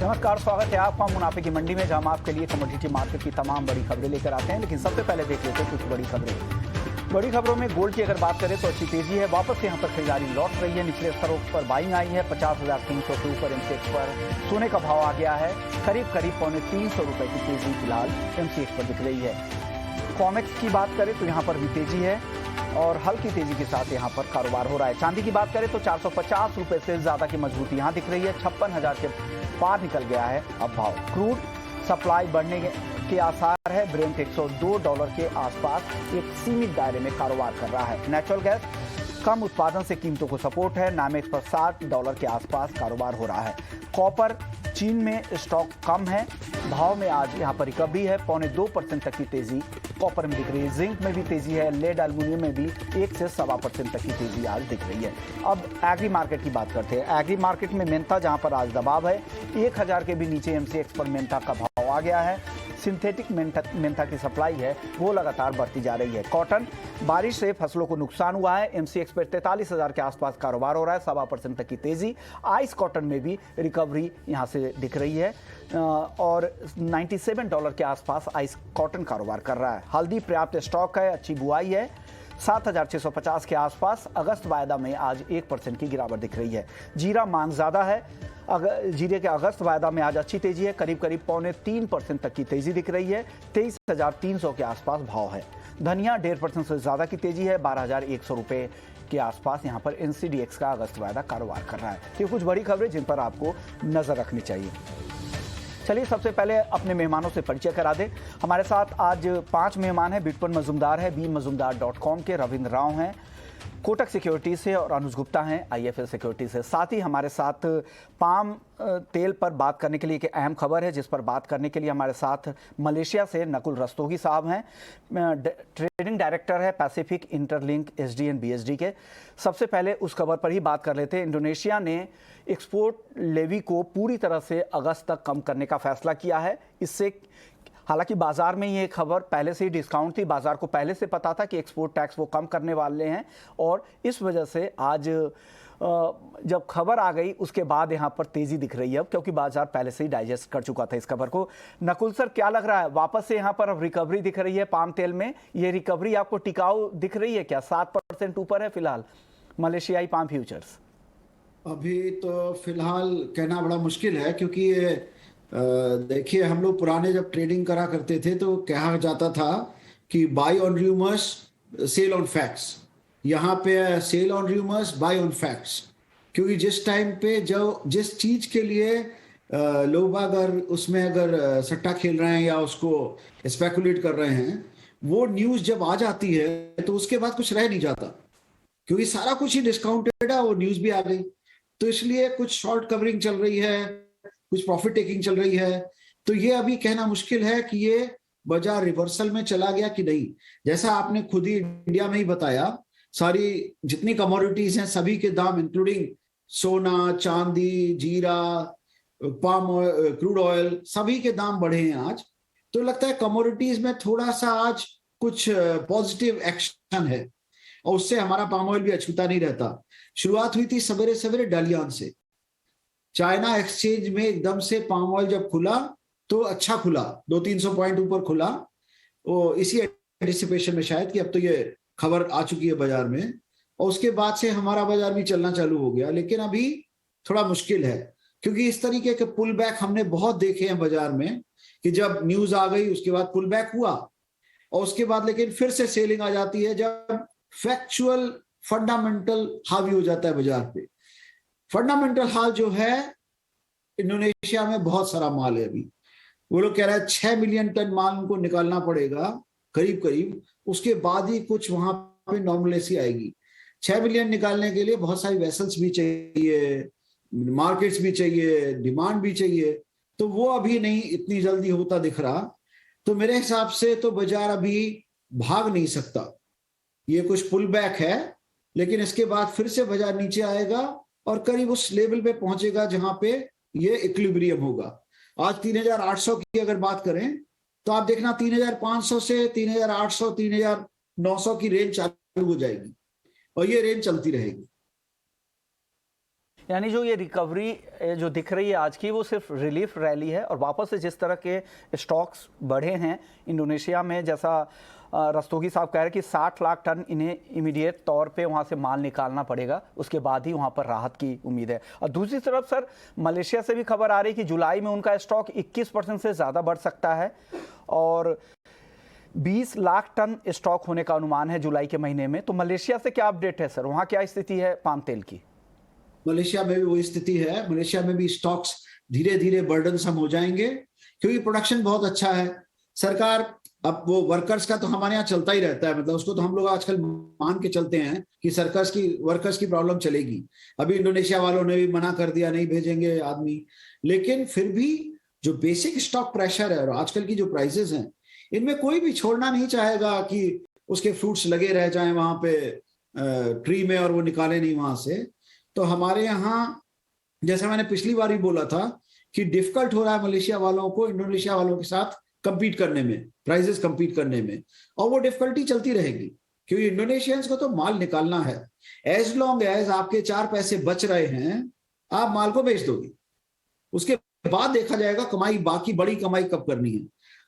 नमस्कार, स्वागत है आपका मुनाफे की मंडी में, जहां हम आपके लिए कमोडिटी मार्केट की तमाम बड़ी खबरें लेकर आते हैं। लेकिन सबसे पहले देख लेते हैं कुछ बड़ी खबरें। बड़ी खबरों में गोल्ड की अगर बात करें तो अच्छी तेजी है। वापस से यहां पर खरीदारी लौट रही है। निचले स्तरों पर बाइंग आई है। 50,300 के ऊपर एमसीएक्स पर सोने का भाव आ गया है। करीब 300 रुपए की तेजी फिलहाल एमसीएक्स पर दिख रही है। कॉमेक्स की बात करें तो यहाँ पर भी तेजी है और हल्की तेजी के साथ यहाँ पर कारोबार हो रहा है। चांदी की बात करें तो 450 रुपए से ज्यादा की मजबूती यहाँ दिख रही है। 56,000 के पार निकल गया है अब भाव। क्रूड सप्लाई बढ़ने के आसार है। ब्रेंट $102 के आसपास एक सीमित दायरे में कारोबार कर रहा है। नेचुरल गैस कम उत्पादन से कीमतों को सपोर्ट है। नामेक्स पर $60 के आसपास कारोबार हो रहा है। कॉपर चीन में स्टॉक कम है। भाव में आज यहाँ पर रिकवरी है। 0.25% तक की तेजी कॉपर में दिख रही है। जिंक में भी तेजी है। लेड एल्युमिनियम में भी 1 से 1.25% तक की तेजी आज दिख रही है। अब एग्री मार्केट की बात करते हैं। एग्री मार्केट में मेंथा जहां पर आज दबाव है, 1000 के भी नीचे एमसीएक्स पर मेंथा का भाव आ गया है। सिंथेटिक मेंथा की सप्लाई है वो लगातार बढ़ती जा रही है। कॉटन, बारिश से फसलों को नुकसान हुआ है। एमसीएक्स पर 43,000 के आसपास कारोबार हो रहा है। 1.25% तक की तेजी। आइस कॉटन में भी रिकवरी यहां से दिख रही है और $97 के आसपास आइस कॉटन कारोबार कर रहा है। हल्दी पर्याप्त स्टॉक है, अच्छी बुआई है। 7,650 के आसपास। अगस्त वायदा में आज 1% की गिरावट दिख रही है। जीरा मांग ज्यादा है। जीरे के अगस्त वायदा में आज अच्छी तेजी है। करीब 0.3% तक की तेजी दिख रही है। 23,300 के आसपास भाव है। धनिया 1.5% से ज्यादा की तेजी है। 12,100 रुपए के आसपास यहां पर एनसीडीएक्स का अगस्त वायदा कारोबार कर रहा है। तो ये कुछ बड़ी खबरें जिन पर आपको नजर रखनी चाहिए। चलिए सबसे पहले अपने मेहमानों से परिचय करा दें। हमारे साथ आज 5 मेहमान हैं। बिटपन मजूमदार है, bmazumdar.com के रविंद्र राव हैं, कोटक सिक्योरिटी से, और अनुज गुप्ता हैं आईएफएल सिक्योरिटी से। साथ ही हमारे साथ पाम तेल पर बात करने के लिए एक अहम खबर है जिस पर बात करने के लिए हमारे साथ मलेशिया से नकुल रस्तोगी साहब हैं, ट्रेडिंग डायरेक्टर है पैसिफिक इंटरलिंक एसडीएन बीएसडी के। सबसे पहले उस खबर पर ही बात कर लेते हैं। इंडोनेशिया ने एक्सपोर्ट लेवी को पूरी तरह से अगस्त तक कम करने का फैसला किया है। इससे हालांकि बाजार में ये खबर पहले से ही डिस्काउंट थी। बाजार को पहले से पता था कि एक्सपोर्ट टैक्स वो कम करने वाले हैं और इस वजह से आज जब खबर आ गई उसके बाद यहाँ पर तेजी दिख रही है अब, क्योंकि बाजार पहले से ही डाइजेस्ट कर चुका था इस खबर को। नकुल सर, क्या लग रहा है, वापस से यहाँ पर अब रिकवरी दिख रही है पाम तेल में? ये रिकवरी आपको टिकाऊ दिख रही है क्या? 7% ऊपर है फिलहाल मलेशियाई पाम फ्यूचर्स। अभी तो फिलहाल कहना बड़ा मुश्किल है, क्योंकि ये देखिए, हम लोग पुराने जब ट्रेडिंग करा करते थे तो कहा जाता था कि buy on rumours sell on facts. यहाँ पे sell on rumours buy on facts, क्योंकि जिस टाइम पे जो जिस चीज के लिए लोग अगर उसमें अगर सट्टा खेल रहे हैं या उसको स्पेकुलेट कर रहे हैं, वो न्यूज जब आ जाती है तो उसके बाद कुछ रह नहीं जाता, क्योंकि सारा कुछ ही डिस्काउंटेड है और न्यूज भी आ गई। तो इसलिए कुछ शॉर्ट कवरिंग चल रही है, कुछ प्रॉफिट टेकिंग चल रही है। तो ये अभी कहना मुश्किल है कि ये बाजार रिवर्सल में चला गया कि नहीं। जैसा आपने खुद ही इंडिया में ही बताया, सारी जितनी कमोडिटीज हैं सभी के दाम इंक्लूडिंग सोना, चांदी, जीरा, पाम ऑयल, क्रूड ऑयल, सभी के दाम बढ़े हैं आज। तो लगता है कमोडिटीज में थोड़ा सा आज कुछ पॉजिटिव एक्शन है और उससे हमारा पाम ऑयल भी अछूता नहीं रहता। शुरुआत हुई थी सवेरे सवेरे डालियान से। चाइना एक्सचेंज में एकदम से पाम ऑयल जब खुला तो अच्छा खुला, 200-300 पॉइंट ऊपर खुला। वो इसी एंटिसिपेशन में शायद कि अब तो ये खबर आ चुकी है बाजार में, और उसके बाद से हमारा बाजार भी चलना चालू हो गया। लेकिन अभी थोड़ा मुश्किल है, क्योंकि इस तरीके के पुल बैक हमने बहुत देखे हैं बाजार में कि जब न्यूज आ गई उसके बाद पुल बैक हुआ और उसके बाद लेकिन फिर से सेलिंग आ जाती है जब फैक्चुअल फंडामेंटल हावी हो जाता है बाजार पे। फंडामेंटल हाल जो है, इंडोनेशिया में बहुत सारा माल है। अभी वो लोग कह रहे हैं 6 मिलियन टन माल उनको निकालना पड़ेगा करीब करीब, उसके बाद ही कुछ वहां पे नॉर्मलेसी आएगी। 6 मिलियन निकालने के लिए बहुत सारी वेसल्स भी चाहिए, मार्केट्स भी चाहिए, डिमांड भी चाहिए। तो वो अभी नहीं इतनी जल्दी होता दिख रहा। तो मेरे हिसाब से तो बाजार अभी भाग नहीं सकता। ये कुछ पुल बैक है, लेकिन इसके बाद फिर से बाजार नीचे आएगा और करीब उस लेवल पे पहुंचेगा जहां पे ये इक्विलिब्रियम होगा। आज 3,800 की अगर बात करें तो आप देखना 3,500 से 3,800, 3,900 की रेंज चालू हो जाएगी और ये रेंज चलती रहेगी। यानी जो ये रिकवरी जो दिख रही है आज की, वो सिर्फ रिलीफ रैली है और वापस से जिस तरह के स्टॉक्स बढ़े हैं इंडोनेशिया में, जैसा रस्तोगी साहब कह रहे हैं कि 60 लाख टन इन्हें इमीडिएट तौर पे वहाँ से माल निकालना पड़ेगा, उसके बाद ही वहाँ पर राहत की उम्मीद है। और दूसरी तरफ सर, मलेशिया से भी खबर आ रही है कि जुलाई में उनका स्टॉक 21% से ज़्यादा बढ़ सकता है और 20 लाख टन स्टॉक होने का अनुमान है जुलाई के महीने में। तो मलेशिया से क्या अपडेट है सर, वहाँ क्या स्थिति है पाम तेल की? मलेशिया में भी वही स्थिति है। मलेशिया में भी स्टॉक्स धीरे धीरे बर्डनसम हो जाएंगे क्योंकि प्रोडक्शन बहुत अच्छा है। सरकार, अब वो वर्कर्स का तो हमारे यहाँ चलता ही रहता है, मतलब उसको तो हम लोग आजकल मान के चलते हैं कि वर्कर्स की प्रॉब्लम चलेगी। अभी इंडोनेशिया वालों ने भी मना कर दिया, नहीं भेजेंगे आदमी, लेकिन फिर भी जो बेसिक स्टॉक प्रेशर है और आजकल की जो प्राइसेस हैं, इनमें कोई भी छोड़ना नहीं चाहेगा कि उसके फ्रूट्स लगे रह जाएं वहां पे ट्री में और वो निकाले नहीं वहां से। तो हमारे यहाँ, जैसे मैंने पिछली बार ही बोला था कि डिफिकल्ट हो रहा है मलेशिया वालों को इंडोनेशिया वालों के साथ कंपीट करने में, प्राइसेस कंपीट करने में, और वो डिफिकल्टी चलती रहेगी क्योंकि इंडोनेशियंस को तो माल निकालना है। एज लॉन्ग एज आपके 4 पैसे बच रहे हैं, आप माल को बेच दोगे, उसके बाद देखा जाएगा कमाई, बाकी बड़ी कमाई कब करनी है।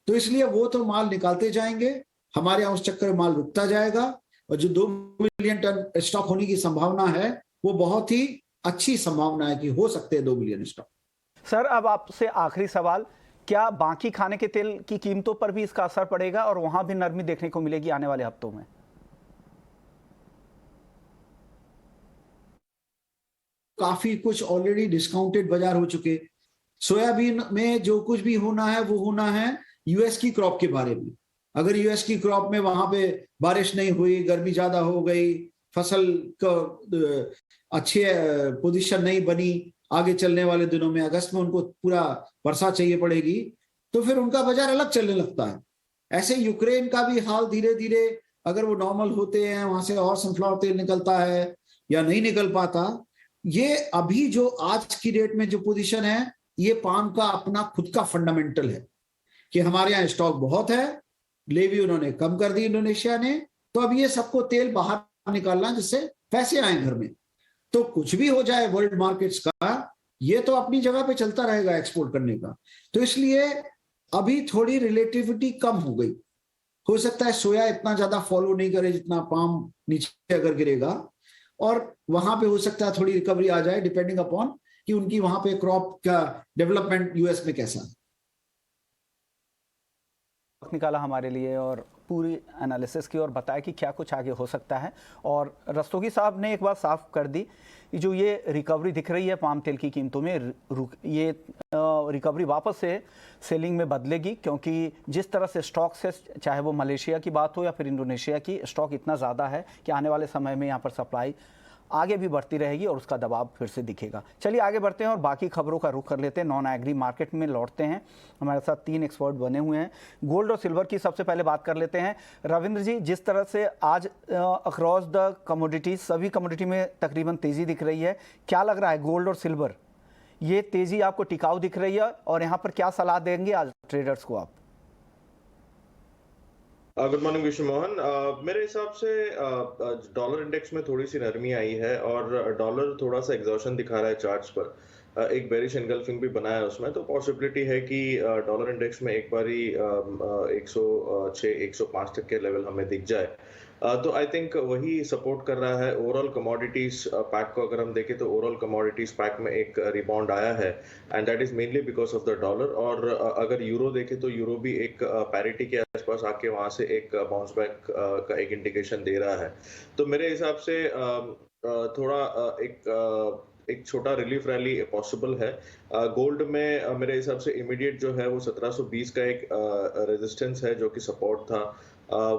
तो इसलिए वो तो माल निकालते जाएंगे, हमारे यहाँ उस चक्कर में माल रुकता जाएगा और जो 2 मिलियन टन स्टॉक होने की संभावना है वो बहुत ही अच्छी संभावना है कि हो सकते हैं 2 मिलियन स्टॉक। सर अब आपसे आखिरी सवाल, क्या बाकी खाने के तेल की कीमतों पर भी इसका असर पड़ेगा और वहां भी नरमी देखने को मिलेगी आने वाले हफ्तों में? काफी कुछ ऑलरेडी डिस्काउंटेड बाजार हो चुके। सोयाबीन में जो कुछ भी होना है वो होना है यूएस की क्रॉप के बारे में। अगर यूएस की क्रॉप में वहां पे बारिश नहीं हुई, गर्मी ज्यादा हो गई, फसल का अच्छे पोजीशन नहीं बनी, आगे चलने वाले दिनों में अगस्त में उनको पूरा वर्षा चाहिए पड़ेगी, तो फिर उनका बाजार अलग चलने लगता है। ऐसे यूक्रेन का भी हाल धीरे धीरे, अगर वो नॉर्मल होते हैं, वहां से और सनफ्लावर तेल निकलता है या नहीं निकल पाता, ये अभी जो आज की डेट में जो पोजीशन है, ये पाम का अपना खुद का फंडामेंटल है कि हमारे यहाँ स्टॉक बहुत है, लेवी उन्होंने कम कर दी इंडोनेशिया ने, तो अब ये सबको तेल बाहर निकालना जिससे पैसे आए घर में। तो कुछ भी हो जाए वर्ल्ड मार्केट्स का, ये तो अपनी जगह पे चलता रहेगा एक्सपोर्ट करने का। तो इसलिए अभी थोड़ी रिलेटिविटी कम हो गई। हो सकता है सोया इतना ज्यादा फॉलो नहीं करे जितना पाम नीचे अगर गिरेगा, और वहां पे हो सकता है थोड़ी रिकवरी आ जाए डिपेंडिंग अपॉन कि उनकी वहां पे क्रॉप का डेवलपमेंट यूएस में कैसा है। निकाला हमारे लिए और पूरी एनालिसिस की और बताया कि क्या कुछ आगे हो सकता है। और रस्तोगी साहब ने एक बात साफ कर दी कि जो ये रिकवरी दिख रही है पाम तेल की कीमतों में, ये रिकवरी वापस से सेलिंग में बदलेगी, क्योंकि जिस तरह से स्टॉक से, चाहे वो मलेशिया की बात हो या फिर इंडोनेशिया की, स्टॉक इतना ज़्यादा है कि आने वाले समय में यहाँ पर सप्लाई आगे भी बढ़ती रहेगी और उसका दबाव फिर से दिखेगा। चलिए आगे बढ़ते हैं और बाकी खबरों का रुख कर लेते हैं। नॉन एग्री मार्केट में लौटते हैं। हमारे साथ 3 एक्सपर्ट बने हुए हैं। गोल्ड और सिल्वर की सबसे पहले बात कर लेते हैं। रविंद्र जी, जिस तरह से आज अक्रॉस द कमोडिटीज, सभी कमोडिटी में तकरीबन तेजी दिख रही है, क्या लग रहा है गोल्ड और सिल्वर, ये तेजी आपको टिकाऊ दिख रही है और यहाँ पर क्या सलाह देंगे आज ट्रेडर्स को आप? Good morning Vishnu Mohan. मेरे हिसाब से डॉलर इंडेक्स में थोड़ी सी नरमी आई है और डॉलर थोड़ा सा एग्जॉशन दिखा रहा है चार्ट्स पर। एक बेरिश एनगल्फिंग भी बनाया है उसमें, तो पॉसिबिलिटी है कि डॉलर इंडेक्स में एक बारी 106 105 तक के लेवल हमें दिख जाए। तो आई थिंक वही सपोर्ट कर रहा है। ओवरऑल कमोडिटीज पैक को अगर हम देखें तो ओवरऑल कमोडिटीज पैक में एक रिबाउंड आया है and that is mainly because of the dollar. और अगर यूरो देखें तो यूरो भी एक पैरिटी के आसपास आके वहां से एक बाउंस बैक का एक इंडिकेशन दे रहा है। तो मेरे हिसाब से थोड़ा एक छोटा रिलीफ रैली पॉसिबल है। गोल्ड में मेरे हिसाब से इमीडिएट जो है वो 1720 का एक रेजिस्टेंस है जो कि सपोर्ट था।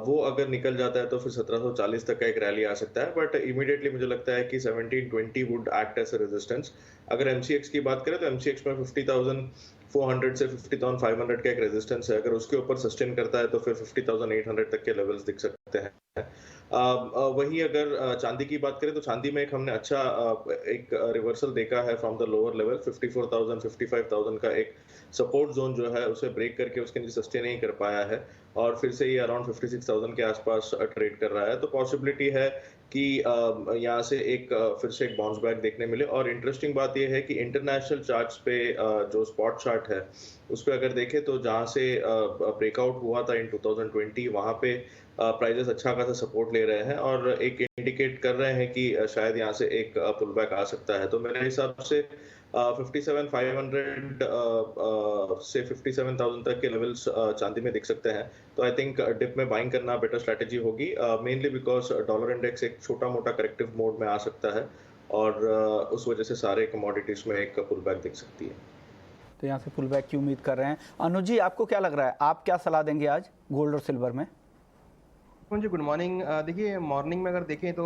वो अगर निकल जाता है तो फिर 1740 तक का एक रैली आ सकता है, बट इमीडिएटली मुझे लगता है कि 1720 would act as a resistance. अगर एमसीएक्स की बात करें तो एमसीएक्स में 50,400 से 50,500 का एक रेजिस्टेंस है। अगर उसके ऊपर सस्टेन करता है तो फिर 50,800 तक के लेवल्स दिख सकते हैं। वही अगर चांदी की बात करें तो चांदी में एक हमने अच्छा एक रिवर्सल देखा है फ्रॉम द लोअर लेवल। 54,000 55,000 का एक सपोर्ट जोन जो है उसे ब्रेक करके उसके नीचे सस्टेन नहीं कर पाया है और फिर से ये अराउंड 56,000 के आसपास ट्रेड कर रहा है। तो पॉसिबिलिटी है कि यहाँ से एक फिर से एक बाउंस बैक देखने मिले। और इंटरेस्टिंग बात यह है कि इंटरनेशनल चार्ट्स पे जो स्पॉट चार्ट है उस पे अगर देखें तो जहाँ से ब्रेकआउट हुआ था इन 2020 वहाँ पे प्राइजेस अच्छा खासा सपोर्ट ले रहे हैं और एक इंडिकेट कर रहे हैं कि शायद यहाँ से एक पुल बैक आ सकता है। तो मेरे हिसाब से 57,500 से 57,000 तक के लेवल्स चांदी में दिख सकते हैं। तो आई थिंक डिप में बाइंग करना बेटर स्ट्रेटेजी होगी, मेनली बिकॉज डॉलर इंडेक्स एक छोटा मोटा करेक्टिव मोड में आ सकता है और उस वजह से सारे कमोडिटीज में एक पुल बैक दिख सकती है। तो यहाँ से पुल बैक की उम्मीद कर रहे हैं। अनुज जी, आपको क्या लग रहा है, आप क्या सलाह देंगे आज गोल्ड और सिल्वर में? जी गुड मॉर्निंग। देखिए मॉर्निंग में अगर देखें तो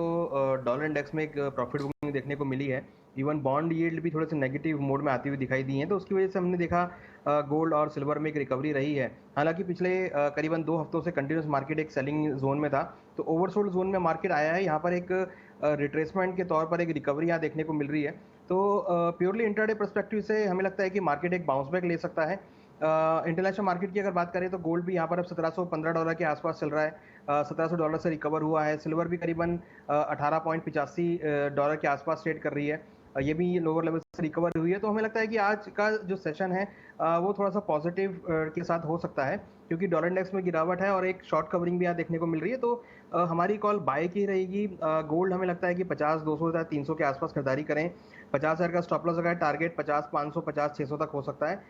डॉलर इंडेक्स में एक प्रॉफिट बुकिंग देखने को मिली है। इवन बॉन्ड यील्ड भी थोड़े से नेगेटिव मोड में आती हुई दिखाई दी है, तो उसकी वजह से हमने देखा गोल्ड और सिल्वर में एक रिकवरी रही है। हालांकि पिछले करीबन 2 हफ्तों से कंटिन्यूस मार्केट एक सेलिंग जोन में था, तो ओवरसोल्ड जोन में मार्केट आया है। यहाँ पर एक रिट्रेसमेंट के तौर पर एक रिकवरी यहाँ देखने को मिल रही है। तो प्योरली इंट्राडे पर्सपेक्टिव से हमें लगता है कि मार्केट एक बाउंस बैक ले सकता है। इंटरनेशनल मार्केट की अगर बात करें तो गोल्ड भी यहाँ पर अब $1715 के आसपास चल रहा है, $1700 से रिकवर हुआ है। सिल्वर भी करीबन $18.85 के आसपास ट्रेड कर रही है, ये भी लोअर लेवल से रिकवर हुई है। तो हमें लगता है कि आज का जो सेशन है वो थोड़ा सा पॉजिटिव के साथ हो सकता है, क्योंकि डॉलर इंडेक्स में गिरावट है और एक शॉर्ट कवरिंग भी यहाँ देखने को मिल रही है। तो हमारी कॉल बाय की रहेगी। गोल्ड हमें लगता है कि 50,200 या 300 के आसपास खरीदारी करें। 50,000 का स्टॉप लॉस लगाए, टारगेट 50,500 50,600 तक हो सकता है।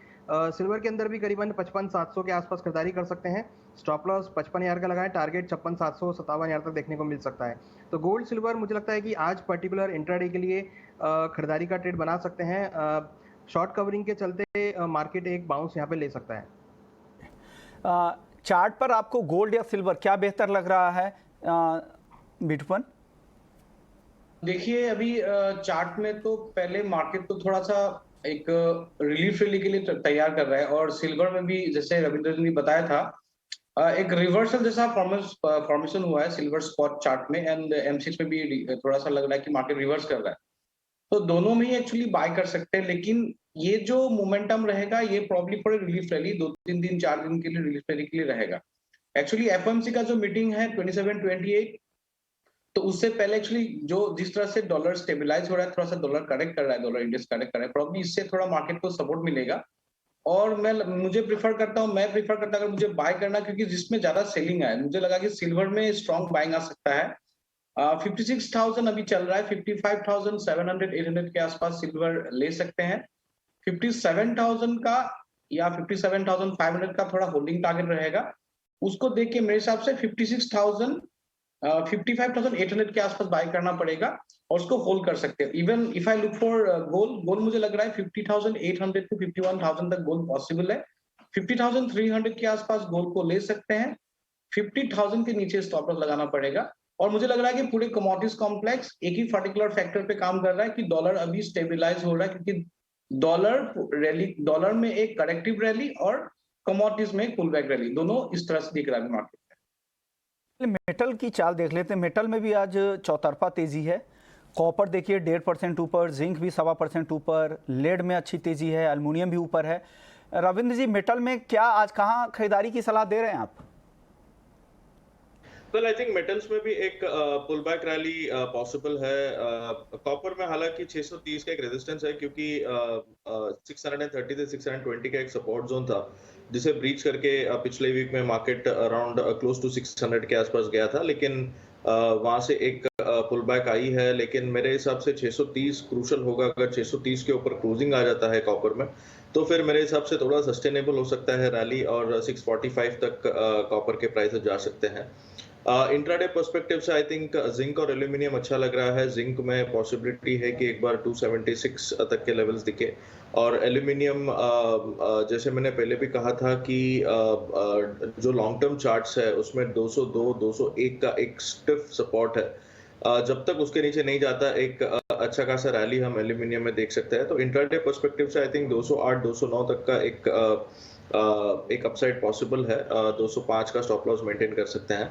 सिल्वर के अंदर भी करीबन 55,700 के आसपास खरीदारी कर सकते हैं। स्टॉप लॉस 55,000 का लगाएं, टारगेट 56,700 57,000 तक देखने को मिल सकता है। तो गोल्ड सिल्वर मुझे लगता है कि आज पर्टिकुलर इंट्राडे के लिए खरीदारी का ट्रेड बना सकते हैं। शॉर्ट कवरिंग के चलते मार्केट एक बाउंस यहाँ पे ले सकता है। चार्ट पर आपको गोल्ड या सिल्वर क्या बेहतर लग रहा है बिटवन? देखिए अभी चार्ट में तो पहले मार्केट तो थोड़ा सा एक रिलीफ रैली के लिए तैयार कर रहा है, और सिल्वर में भी जैसे रविंद्र जी ने बताया था एक रिवर्सल जैसा फॉर्मेशन हुआ है सिल्वर स्पॉट चार्ट में, एंड M6 में भी थोड़ा सा लग रहा है कि मार्केट रिवर्स कर रहा है। तो दोनों में ही एक्चुअली बाय कर सकते हैं, लेकिन ये जो मोमेंटम रहेगा ये प्रॉब्ली फॉर रिलीफ रैली 2-3 दिन 4 दिन के लिए रिलीफ रैली के लिए रहेगा। एक्चुअली FOMC का जो मीटिंग है 27-28, तो उससे पहले एक्चुअली जो जिस तरह से डॉलर स्टेबलाइज हो रहा है, थोड़ा सा डॉलर करेक्ट कर रहा है, डॉलर इंडेक्स करेक्ट कर रहा है, प्रॉब्ली इससे थोड़ा मार्केट को सपोर्ट मिलेगा। और मैं प्रीफर करता अगर मुझे बाय करना, क्योंकि जिसमें ज्यादा सेलिंग है, मुझे लगा कि सिल्वर में स्ट्रॉन्ग बाइंग आ सकता है। 56,000 अभी चल रहा है, 55,700-800 के आसपास सिल्वर ले सकते हैं। 57,000 का या 57,500 का थोड़ा होल्डिंग टारगेट रहेगा। उसको देख के मेरे हिसाब से 55,800 के आसपास बाय करना पड़ेगा और उसको होल्ड कर सकते हैं। Even if I look for gold मुझे लग रहा है 50,800 to 51,000 तक गोल्ड पॉसिबल है। 50,300 के आसपास गोल्ड को ले सकते हैं। 50,000 के नीचे स्टॉप लॉस लगाना पड़ेगा। और मुझे लग रहा है कि पूरे कमोडिटीज कॉम्प्लेक्स एक ही पर्टिकुलर फैक्टर पे काम कर रहा है कि डॉलर अभी स्टेबलाइज हो रहा है, क्योंकि डॉलर में एक करेक्टिव रैली और कमोडिटीज में एक पुल बैक रैली, दोनों इस तरह से दिख रहा है मार्केट। मेटल की चाल देख लेते हैं। मेटल में भी आज चौतरफा तेजी है। कॉपर देखिए 1.5% ऊपर, जिंक भी 1.25% ऊपर, लेड में अच्छी तेजी है, एल्युमिनियम भी ऊपर है। रविंद्र जी, मेटल में क्या आज कहाँ खरीदारी की सलाह दे रहे हैं आप? वेल आई थिंक मेटल्स में भी एक पुल बैक रैली पॉसिबल है। कॉपर में हालांकि 630 का एक रेजिस्टेंस है, क्योंकि 630 से 620 का एक सपोर्ट जोन था जिसे ब्रीच करके पिछले वीक में मार्केट अराउंड क्लोज टू 600 के आसपास गया था, लेकिन वहां से एक पुल बैक आई है। लेकिन मेरे हिसाब से 630 क्रूशल होगा। अगर 630 के ऊपर क्लोजिंग आ जाता है कॉपर में, तो फिर मेरे हिसाब से थोड़ा सस्टेनेबल हो सकता है रैली, और 645 तक कॉपर के प्राइसेस जा सकते हैं। इंट्राडे पर्सपेक्टिव से आई थिंक जिंक और एल्यूमिनियम अच्छा लग रहा है। जिंक में पॉसिबिलिटी है कि एक बार 276 तक के लेवल्स दिखे, और एल्यूमिनियम जैसे मैंने पहले भी कहा था कि जो लॉन्ग टर्म चार्ट्स है उसमें 202-201 का एक स्टिफ सपोर्ट है। जब तक उसके नीचे नहीं जाता एक अच्छा खासा रैली हम एल्यूमिनियम में देख सकते हैं। तो इंट्राडे पर्सपेक्टिव से आई थिंक 208-209 तक का एक अपसाइड पॉसिबल है। 205 का स्टॉप लॉस मेंटेन कर सकते हैं।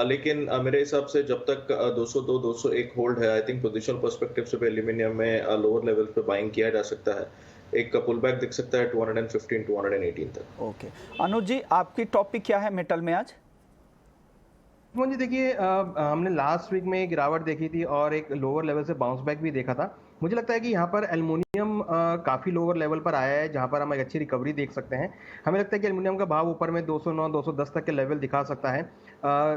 लेकिन मेरे हिसाब से जब तक 202-201 होल्ड है, आई थिंक पोजिशनल पर्सपेक्टिव से भी एल्यूमिनियम में लोअर लेवल पे बाइंग किया जा सकता है। एक पुल बैक दिख सकता है 215-218 तक। ओके अनुज जी, आपकी टॉपिक क्या है मेटल में आज? मोहन जी देखिए, हमने लास्ट वीक में गिरावट देखी थी और एक लोअर लेवल से बाउंस बैक भी देखा था। मुझे लगता है कि यहाँ पर एल्युमिनियम काफ़ी लोअर लेवल पर आया है, जहाँ पर हम एक अच्छी रिकवरी देख सकते हैं। हमें लगता है कि एल्युमिनियम का भाव ऊपर में 209 210 तक के लेवल दिखा सकता है।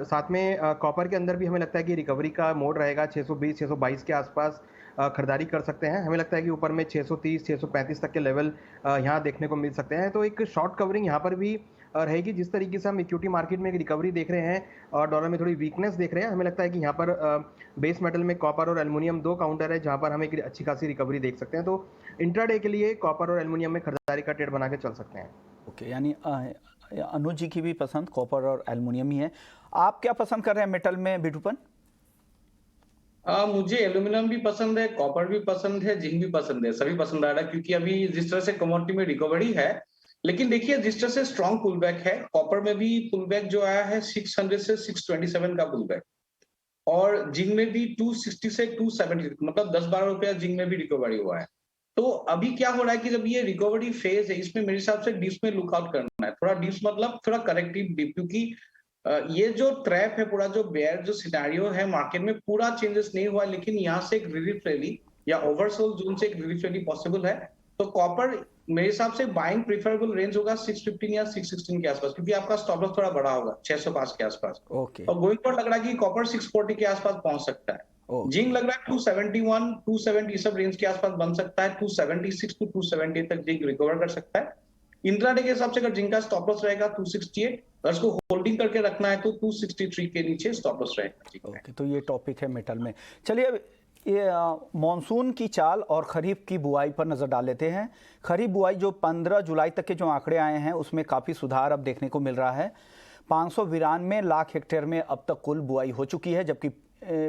साथ में कॉपर के अंदर भी हमें लगता है कि रिकवरी का मोड रहेगा। 620 622 के आसपास खरीदारी कर सकते हैं। हमें लगता है कि ऊपर में 630 635 तक के लेवल यहाँ देखने को मिल सकते हैं। तो एक शॉर्ट कवरिंग यहाँ पर भी रहेगी। जिस तरीके से हम इक्विटी मार्केट में एक रिकवरी देख रहे हैं और डॉलर में थोड़ी वीकनेस देख रहे हैं, हमें लगता है कि यहाँ पर बेस मेटल में कॉपर और एल्युमिनियम दो काउंटर है जहाँ पर हम एक अच्छी खासी रिकवरी देख सकते हैं। तो इंट्राडे के लिए कॉपर और एल्युमिनियम में खरीदारी का ट्रेड बना के चल सकते हैं। ओके, यानी अनुज जी की भी पसंद कॉपर और एल्युमिनियम ही है। आप क्या पसंद कर रहे हैं मेटल में बिटूपन? मुझे एल्यूमिनियम भी पसंद है, कॉपर भी पसंद है, जिंक भी पसंद है, सभी पसंद आ रहा है क्योंकि अभी जिस तरह से कमोडिटी में रिकवरी है, लेकिन देखिए जिस तरह से स्ट्रॉन्ग पुल बैक है, कॉपर में भी पुल बैक जो आया है 600 से 627 का पुल बैक, और जिंक में भी 260 से 270, मतलब 10-12 रुपया जिंक में भी रिकवरी हुआ है। तो अभी क्या हो रहा है कि जब ये रिकवरी फेज है, इसमें मेरे हिसाब से डिप्स में लुकआउट करना है। थोड़ा डिप्स मतलब थोड़ा करेक्टिव डिप, क्योंकि ये जो ट्रैप है, पूरा जो बेयर जो सिनेरियो है मार्केट में, पूरा चेंजेस नहीं हुआ, लेकिन यहाँ से एक रिलीफ रैली या ओवरसोल्ड जोन से एक रिलीफ रैली पॉसिबल है। तो कॉपर मेरे हिसाब से बाइंग प्रेफरेबल रेंज होगा 615 या 616 के आसपास, क्योंकि आपका स्टॉप लॉस थोड़ा बड़ा होगा 605 के आसपास। ओके, और गोइंग फॉरवर्ड लग रहा है कि कॉपर 640 के आसपास पहुंच सकता है। जिंक लग रहा है 271 270 सब रेंज के आसपास बन सकता है। 276 टू 270 तक जिंक रिकवर कर सकता है। इंट्राडे के हिसाब से अगर जिंक का स्टॉप लॉस रहेगा 268, अगर इसको होल्डिंग करके रखना है तो 263 के नीचे स्टॉप लॉस रहेगा। ओके, तो ये टॉपिक है मेटल में। चलिए अब ये मॉनसून की चाल और खरीफ की बुआई पर नज़र डाल लेते हैं। खरीफ बुआई जो 15 जुलाई तक के जो आंकड़े आए हैं उसमें काफ़ी सुधार अब देखने को मिल रहा है। 592 लाख हेक्टेयर में अब तक कुल बुआई हो चुकी है, जबकि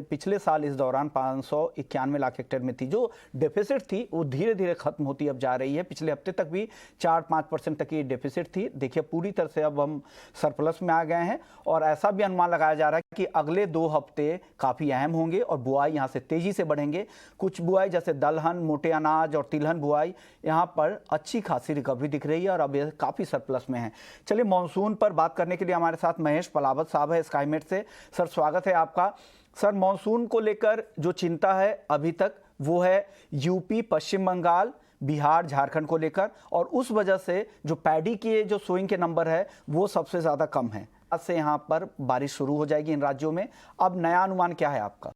पिछले साल इस दौरान 591 लाख हेक्टेयर में थी। जो डेफिसिट थी वो धीरे धीरे खत्म होती अब जा रही है। पिछले हफ्ते तक भी 4-5% तक की डेफिसिट थी। देखिए पूरी तरह से अब हम सरप्लस में आ गए हैं और ऐसा भी अनुमान लगाया जा रहा है कि अगले 2 हफ्ते काफ़ी अहम होंगे और बुआई यहाँ से तेज़ी से बढ़ेंगे। कुछ बुआई जैसे दलहन, मोटे अनाज और तिलहन बुआई यहाँ पर अच्छी खासी रिकवरी दिख रही है और अब ये काफ़ी सरप्लस में है। चलिए मॉनसून पर बात करने के लिए हमारे साथ महेश पलावत साहब है स्काईमेट से। सर स्वागत है आपका। सर मॉनसून को लेकर जो चिंता है अभी तक वो है यूपी, पश्चिम बंगाल, बिहार, झारखंड को लेकर, और उस वजह से जो पैडी के जो सोइंग के नंबर है वो सबसे ज़्यादा कम है। आज से यहाँ पर बारिश शुरू हो जाएगी इन राज्यों में। अब नया अनुमान क्या है आपका?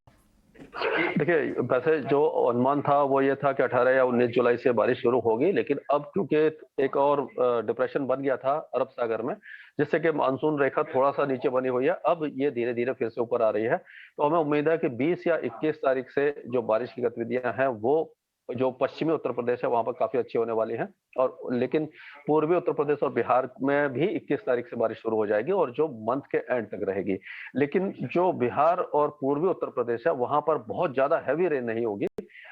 देखिए वैसे जो अनुमान था वो ये था कि 18 या 19 जुलाई से बारिश शुरू होगी, लेकिन अब क्योंकि एक और डिप्रेशन बन गया था अरब सागर में, जिससे कि मानसून रेखा थोड़ा सा नीचे बनी हुई है, अब ये धीरे धीरे फिर से ऊपर आ रही है। तो हमें उम्मीद है कि 20 या 21 तारीख से जो बारिश की गतिविधियां हैं वो जो पश्चिमी उत्तर प्रदेश है वहां पर काफी अच्छी होने वाली हैं, और लेकिन पूर्वी उत्तर प्रदेश और बिहार में भी 21 तारीख से बारिश शुरू हो जाएगी और जो मंथ के एंड तक रहेगी। लेकिन जो बिहार और पूर्वी उत्तर प्रदेश है वहां पर बहुत ज्यादा हैवी रेन नहीं होगी,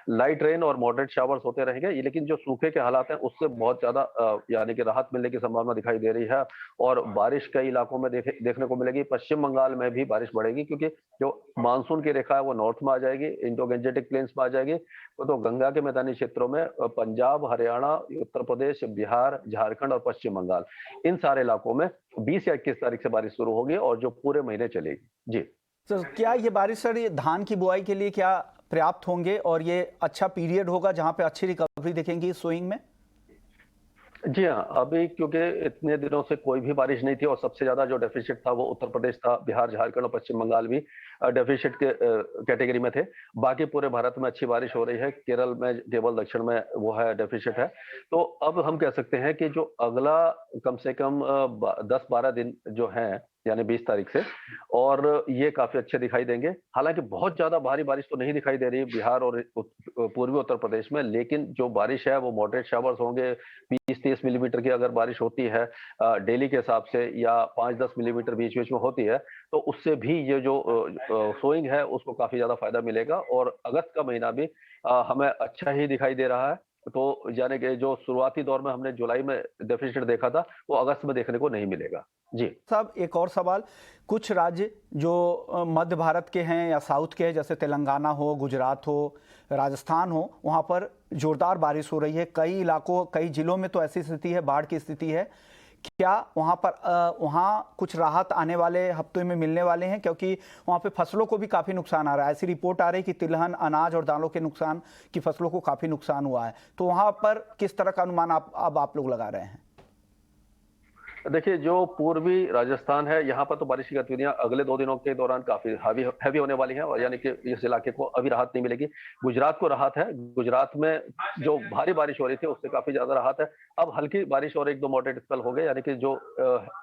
लाइट रेन और मॉडरेट शावर्स होते रहेंगे, लेकिन जो सूखे के हालात हैं उससे बहुत ज्यादा यानी कि राहत मिलने की संभावना दिखाई दे रही है और बारिश कई इलाकों में देखने को मिलेगी। पश्चिम बंगाल में भी बारिश बढ़ेगी क्योंकि जो मानसून की रेखा है वो नॉर्थ में आ जाएगी, इंडो गंजेटिक प्लेन्स में आ जाएगी। तो गंगा के मैदानी क्षेत्रों में पंजाब, हरियाणा, उत्तर प्रदेश, बिहार, झारखंड और पश्चिम बंगाल, इन सारे इलाकों में 20 या 21 तारीख से बारिश शुरू होगी और जो पूरे महीने चलेगी। जी तो क्या ये बारिश सर ये धान की बुआई के लिए क्या पर्याप्त होंगे और ये अच्छा पीरियड होगा जहां पे अच्छी रिकवरी देखेंगी सोइंग में? जी हाँ, अभी क्योंकि इतने दिनों से कोई भी बारिश नहीं थी और सबसे ज्यादा जो डेफिसिट था वो उत्तर प्रदेश था, बिहार, झारखंड और पश्चिम बंगाल भी डेफिसिट के कैटेगरी में थे। बाकी पूरे भारत में अच्छी बारिश हो रही है, केरल में केवल दक्षिण में वो है डेफिसिट है। तो अब हम कह सकते हैं कि जो अगला कम से कम 10-12 दिन जो है यानी 20 तारीख से, और ये काफी अच्छे दिखाई देंगे। हालांकि बहुत ज्यादा भारी बारिश तो नहीं दिखाई दे रही बिहार और पूर्वी उत्तर प्रदेश में, लेकिन जो बारिश है वो मॉडरेट शावर्स होंगे। 20-30 मिलीमीटर की अगर बारिश होती है डेली के हिसाब से या 5-10 मिलीमीटर बीच बीच में होती है, तो उससे भी ये जो सोइंग है उसको काफी ज्यादा फायदा मिलेगा। और अगस्त का महीना भी हमें अच्छा ही दिखाई दे रहा है। तो यानी कि जो शुरुआती दौर में हमने जुलाई में डेफिसिट देखा था वो अगस्त में देखने को नहीं मिलेगा। जी साहब एक और सवाल, कुछ राज्य जो मध्य भारत के हैं या साउथ के हैं जैसे तेलंगाना हो, गुजरात हो, राजस्थान हो, वहाँ पर जोरदार बारिश हो रही है। कई इलाकों, कई जिलों में तो ऐसी स्थिति है, बाढ़ की स्थिति है। क्या वहाँ कुछ राहत आने वाले हफ्तों में मिलने वाले हैं, क्योंकि वहाँ पे फसलों को भी काफ़ी नुकसान आ रहा है। ऐसी रिपोर्ट आ रही है कि तिलहन, अनाज और दालों के नुकसान की फसलों को काफ़ी नुकसान हुआ है। तो वहाँ पर किस तरह का अनुमान आप लोग लगा रहे हैं? देखिए, जो पूर्वी राजस्थान है, यहाँ पर तो बारिश की गतिविधियां अगले 2 दिनों के दौरान काफी हैवी होने वाली हैं, और यानी कि इस इलाके को अभी राहत नहीं मिलेगी। गुजरात को राहत है। गुजरात में जो भारी बारिश हो रही थी उससे काफी ज्यादा राहत है। अब हल्की बारिश और 1-2 मॉडरेट स्पेल हो गए, यानी कि जो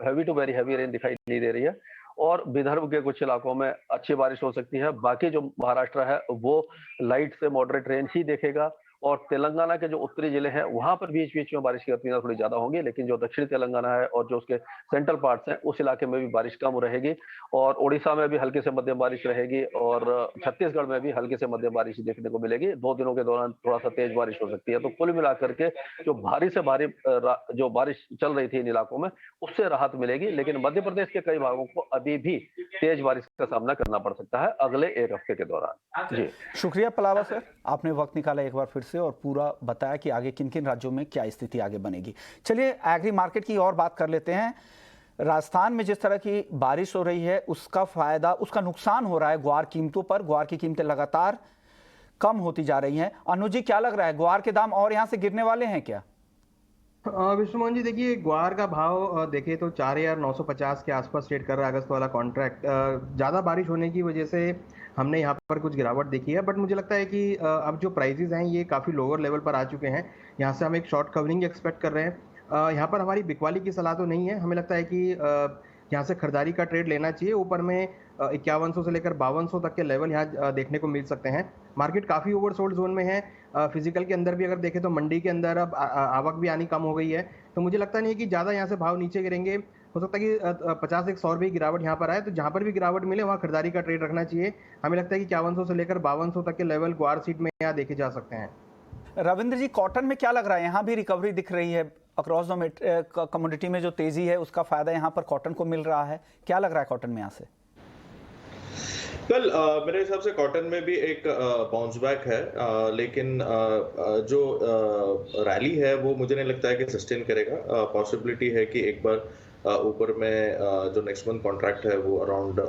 heavy to very heavy rain दिखाई नहीं दे रही है। और विदर्भ के कुछ इलाकों में अच्छी बारिश हो सकती है। बाकी जो महाराष्ट्र है वो लाइट से मॉडरेट रेन ही देखेगा, और तेलंगाना के जो उत्तरी जिले हैं वहां पर बीच बीच में बारिश की गतिविधियां थोड़ी ज्यादा होंगी, लेकिन जो दक्षिणी तेलंगाना है और जो उसके सेंट्रल पार्ट्स हैं उस इलाके में भी बारिश कम रहेगी, और ओडिशा में भी हल्की से मध्यम बारिश रहेगी, और छत्तीसगढ़ में भी हल्की से मध्यम बारिश देखने को मिलेगी। 2 दिनों के दौरान थोड़ा सा तेज बारिश हो सकती है। तो कुल मिलाकर के जो भारी से भारी जो बारिश चल रही थी इन इलाकों में उससे राहत मिलेगी, लेकिन मध्य प्रदेश के कई भागों को अभी भी तेज बारिश का सामना करना पड़ सकता है अगले 1 हफ्ते के दौरान। जी शुक्रिया पलावा सर, आपने वक्त निकाला एक बार फिर से और पूरा बताया कि आगे किन किन राज्यों में क्या स्थिति आगे बनेगी। चलिए एग्री मार्केट की और बात कर लेते हैं। राजस्थान में जिस तरह की बारिश हो रही है उसका फायदा, उसका नुकसान हो रहा है ग्वार कीमतों पर। ग्वार की कीमतें लगातार कम होती जा रही हैं। अनुज जी, क्या लग रहा है, ग्वार के दाम और यहां से गिरने वाले हैं क्या? विष्णुमोहन जी, देखिए ग्वार का भाव देखें तो 4,950 के आसपास ट्रेड कर रहा है। अगस्त वाला कॉन्ट्रैक्ट ज़्यादा बारिश होने की वजह से हमने यहाँ पर कुछ गिरावट देखी है, बट मुझे लगता है कि अब जो प्राइसेस हैं ये काफ़ी लोअर लेवल पर आ चुके हैं। यहाँ से हम एक शॉर्ट कवरिंग एक्सपेक्ट कर रहे हैं। यहाँ पर हमारी बिकवाली की सलाह तो नहीं है। हमें लगता है कि यहाँ से खरीदारी का ट्रेड लेना चाहिए। ऊपर में 5100 से लेकर 5200 तक के लेवल यहाँ देखने को मिल सकते हैं। मार्केट काफ़ी ओवरसोल्ड जोन में है। फिजिकल के अंदर भी अगर देखें तो मंडी के अंदर अब आवक भी आनी कम हो गई है, तो मुझे लगता नहीं है कि ज़्यादा यहाँ से भाव नीचे गिरेंगे। हो सकता है कि 50-100 रुपये की गिरावट यहाँ पर आए, तो जहाँ पर भी गिरावट मिले वहाँ खरीदारी का ट्रेड रखना चाहिए। हमें लगता है कि 5100 से लेकर 5200 तक के लेवल ग्वार सीट में यहाँ देखे जा सकते हैं। रविंद्र जी, कॉटन में क्या लग रहा है? यहाँ भी रिकवरी दिख रही है। अक्रॉस द कमोडिटी में जो तेजी है उसका फायदा यहाँ पर कॉटन को मिल रहा है। क्या लग रहा है कॉटन में यहाँ से? कल मेरे हिसाब से कॉटन में भी एक बाउंस बैक है, लेकिन जो रैली है वो मुझे नहीं लगता है कि सस्टेन करेगा। पॉसिबिलिटी है कि एक बार ऊपर में जो नेक्स्ट मंथ कॉन्ट्रैक्ट है वो अराउंड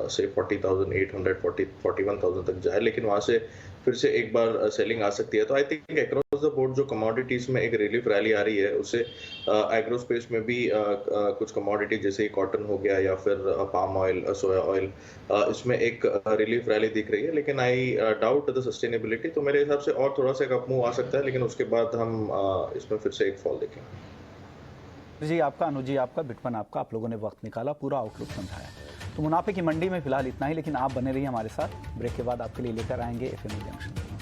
से 40,800 41,000 तक जाए, लेकिन वहां से फिर से एक बार सेलिंग आ सकती है। तो I think across the board जो कमोडिटीज में एक रिलीफ रैली आ रही है उससे एग्रो स्पेस में भी कुछ कमोडिटी जैसे कॉटन हो गया या फिर पाम ऑयल, सोया ऑयल, इसमें एक रिलीफ रैली दिख रही है, लेकिन आई डाउट द सस्टेनेबिलिटी। तो मेरे हिसाब से और थोड़ा सा एक अपमूव आ सकता है, लेकिन उसके बाद हम इसमें फिर से एक फॉल देखेंगे। जी आपका, अनुज जी आपका, बिटमन आपका, आप लोगों ने वक्त निकाला, पूरा आउटलुक समझाया। तो मुनाफे की मंडी में फिलहाल इतना ही, लेकिन आप बने रहिए हमारे साथ। ब्रेक के बाद आपके लिए लेकर आएंगे एफएम जंक्शन।